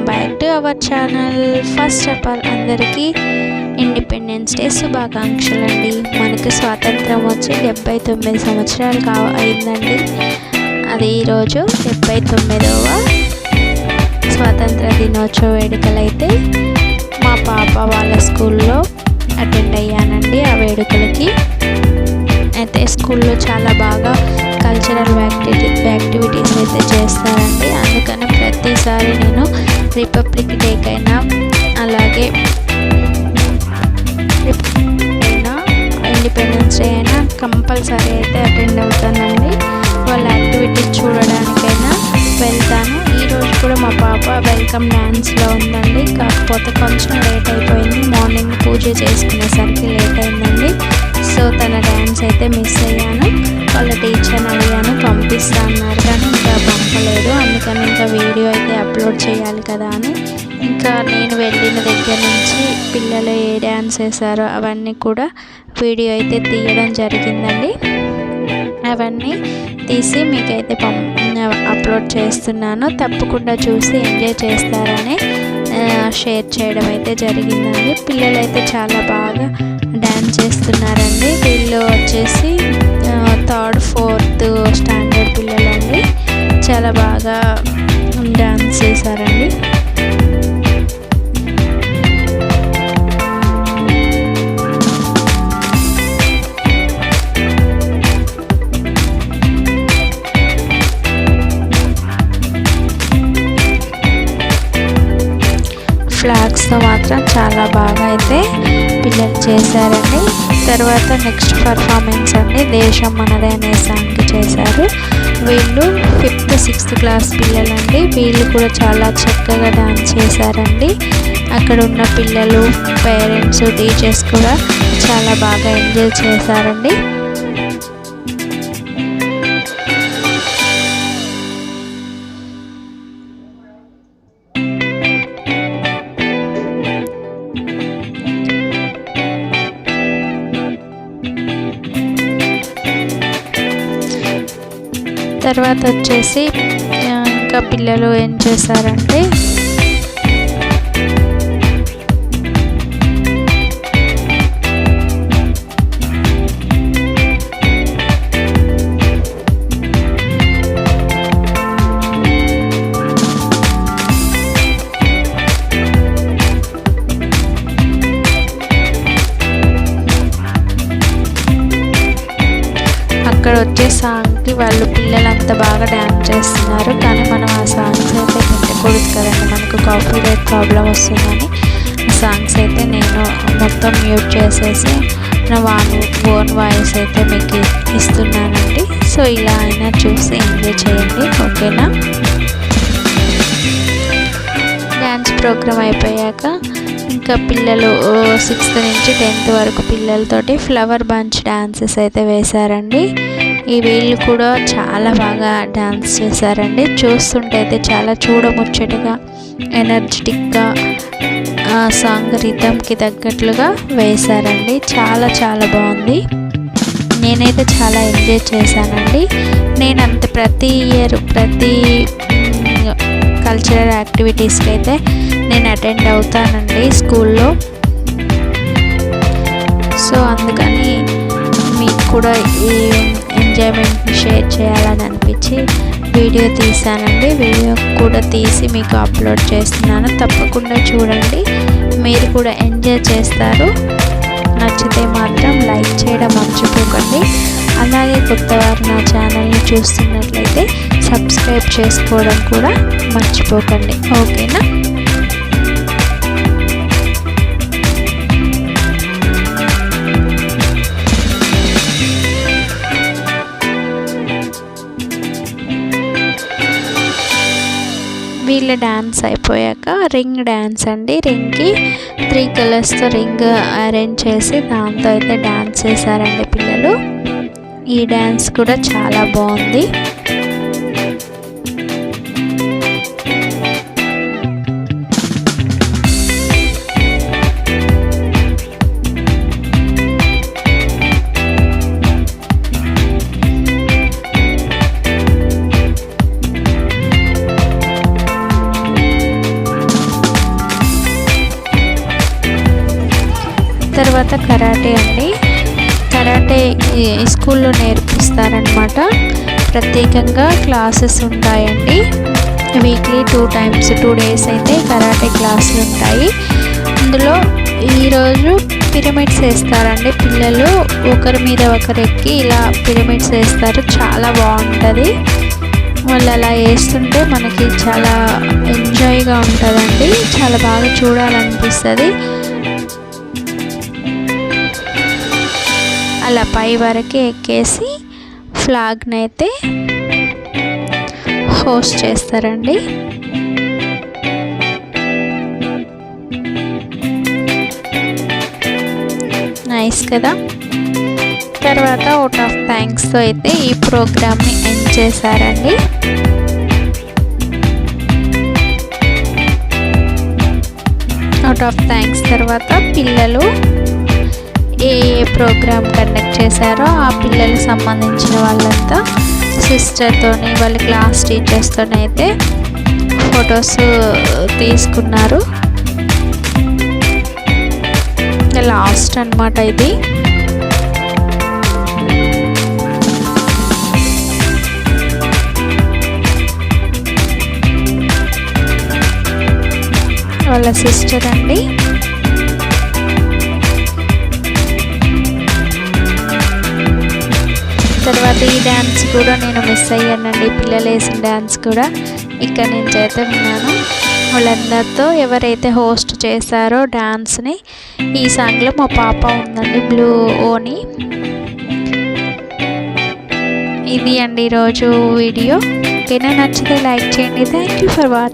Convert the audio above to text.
Back to our channel. First of all అందరికీ independence day శుభాకాంక్షలు అండి. మనకు స్వాతంత్రం వచ్చి 79 సంవత్సరాలు అయిందండి. అది ఈరోజు 79వ స్వాతంత్ర దినోత్సవ వేడుకలు అయితే మా పాప వాళ్ళ స్కూల్లో అటెండ్ అయ్యానండి. ఆ వేడుకలకి అయితే స్కూల్లో చాలా బాగా కల్చరల్ యాక్టివిటీస్ అయితే చేస్తారండి. అందుకని ప్రతిసారి నేను రిపబ్లిక్ డేకైనా అలాగే ఇండిపెండెన్స్ డే అయినా కంపల్సరీ అయితే అటెండ్ అవుతానండి. వాళ్ళ యాక్టివిటీస్ చూడడానికైనా వెళ్తాను. ఈరోజు కూడా మా పాప వెల్కమ్ డ్యాన్స్లో ఉందండి. కాకపోతే కొంచెం లేట్ అయిపోయింది. మార్నింగ్ పూజ చేసుకునేసరికి లేట్ అయిందండి. సో తన డ్యాన్స్ అయితే మిస్ అయ్యాను. వాళ్ళ టీచర్ని అడిగాను, పంపిస్తా అన్నారు కానీ ఇంకా పంపలేదు. అందుకని ఇంకా వీడియో అయితే అప్లోడ్ చేయాలి కదా అని ఇంకా నేను వెళ్ళిన దగ్గర నుంచి పిల్లలు ఏ డ్యాన్స్ వేశారో అవన్నీ కూడా వీడియో అయితే తీయడం జరిగిందండి. అవన్నీ తీసి మీకైతే అప్లోడ్ చేస్తున్నాను. తప్పకుండా చూసి ఎంజాయ్ చేస్తారని షేర్ చేయడం అయితే జరిగిందండి. పిల్లలు అయితే చాలా బాగా డ్యాన్స్ చేస్తున్నారండి. వీళ్ళు వచ్చేసి 3rd 4th స్టాండర్డ్ పిల్లలండి. చాలా బాగా డ్యాన్స్ చేశారండి. ఫ్లాగ్స్తో మాత్రం చాలా బాగా అయితే పిల్లలు చేశారండి. తర్వాత నెక్స్ట్ పర్ఫార్మెన్స్ అండి దేశం మనదే అనే సాంగ్ చేశారు. వీళ్ళు 5th 6th క్లాస్ పిల్లలండి. వీళ్ళు కూడా చాలా చక్కగా డాన్స్ చేశారండి. అక్కడ ఉన్న పిల్లలు, పేరెంట్స్, టీచర్స్ కూడా చాలా బాగా ఎంజాయ్ చేశారండి. తర్వాత వచ్చేసి ఇంకా పిల్లలు ఏం చేశారంటే అక్కడ వచ్చే సాంగ్కి వాళ్ళు పిల్లలంతా బాగా డ్యాన్స్ చేస్తున్నారు. కానీ మనం ఆ సాంగ్స్ అయితే పెట్టకూడదు కదండి, మనకు కాపీరైట్ ప్రాబ్లం వస్తుందని ఆ సాంగ్స్ అయితే నేను మొత్తం మ్యూట్ చేసేసి నా ఓన్ వాయిస్ అయితే మీకు ఇస్తున్నానండి. సో ఇలా అయినా చూసి ఎంజాయ్ చేయండి, ఓకేనా. డ్యాన్స్ ప్రోగ్రామ్ అయిపోయాక ఇంకా పిల్లలు 6th నుంచి 10th వరకు పిల్లలతోటి ఫ్లవర్ బంచ్ డాన్సెస్ అయితే వేశారండి. ఈ వీళ్ళు కూడా చాలా బాగా డాన్స్ చేశారండి. చూస్తుంటే అయితే చాలా చూడముచ్చటగా ఎనర్జెటిక్గా సాంగ్ రిథమ్కి తగ్గట్లుగా వేశారండి. చాలా చాలా బాగుంది. నేనైతే చాలా ఎంజాయ్ చేశానండి. నేను అంత ప్రతి ఇయర్ ప్రతి కల్చరల్ యాక్టివిటీస్కి అయితే నేను అటెండ్ అవుతానండి స్కూల్లో. సో అందుకని మీకు కూడా ఈ ఎంజాయ్మెంట్ని షేర్ చేయాలని అనిపించి వీడియో తీసానండి. వీడియో కూడా తీసి మీకు అప్లోడ్ చేస్తున్నాను. తప్పకుండా చూడండి, మీరు కూడా ఎంజాయ్ చేస్తారు. నచ్చితే మాత్రం లైక్ చేయడం మర్చిపోకండి. అలాగే కొత్తవారు నా ఛానల్ని చూస్తున్నట్లయితే సబ్స్క్రైబ్ చేసుకోవడం కూడా మర్చిపోకండి, ఓకేనా. వీళ్ళ డ్యాన్స్ అయిపోయాక రింగ్ డ్యాన్స్ అండి. రింగ్కి 3 కలర్స్తో రింగ్ అరేంజ్ చేసి దాంతో అయితే డ్యాన్స్ చేశారండి పిల్లలు. ఈ డ్యాన్స్ కూడా చాలా బాగుంది. తర్వాత కరాటే అండి. కరాటే స్కూల్లో నేర్పిస్తారనమాట. ప్రత్యేకంగా క్లాసెస్ ఉంటాయండి. వీక్లీ 2 times 2 days అయితే కరాటే క్లాసులు ఉంటాయి. అందులో ఈరోజు పిరమిడ్స్ వేస్తారండి. పిల్లలు ఒకరి మీద ఒకరు ఎక్కి ఇలా పిరమిడ్స్ వేస్తారు. చాలా బాగుంటుంది. వాళ్ళు అలా వేస్తుంటే మనకి చాలా ఎంజాయ్గా ఉంటుందండి. చాలా బాగా చూడాలనిపిస్తుంది. అలా పై వరకు ఎక్కేసి ఫ్లాగ్ని అయితే హోస్ట్ చేస్తారండి. నైస్ కదా. తర్వాత అవుట్ ఆఫ్ థ్యాంక్స్తో అయితే ఈ ప్రోగ్రామ్ని ఎండ్ చేశారండి. అవుట్ ఆఫ్ థ్యాంక్స్ తర్వాత పిల్లలు ఏ ప్రోగ్రామ్ కండక్ట్ చేశారో ఆ పిల్లలకు సంబంధించిన వాళ్ళంతా సిస్టర్తోని వాళ్ళ క్లాస్ టీచర్స్తోని అయితే ఫొటోస్ తీసుకున్నారు. లాస్ట్ అన్నమాట ఇది. వాళ్ళ సిస్టర్ అండి. తర్వాత ఈ డ్యాన్స్ కూడా నేను మిస్ అయ్యానండి. పిల్లలు వేసిన డ్యాన్స్ కూడా ఇక్కడ నుంచి అయితే విన్నాను. వాళ్ళందరితో ఎవరైతే హోస్ట్ చేశారో డ్యాన్స్ని, ఈ సాంగ్లో మా పాప ఉందండి, బ్లూ ఓని. ఇది అండి ఈరోజు వీడియో. ఓకేనా, నచ్చితే లైక్ చేయండి. Thank you for watching.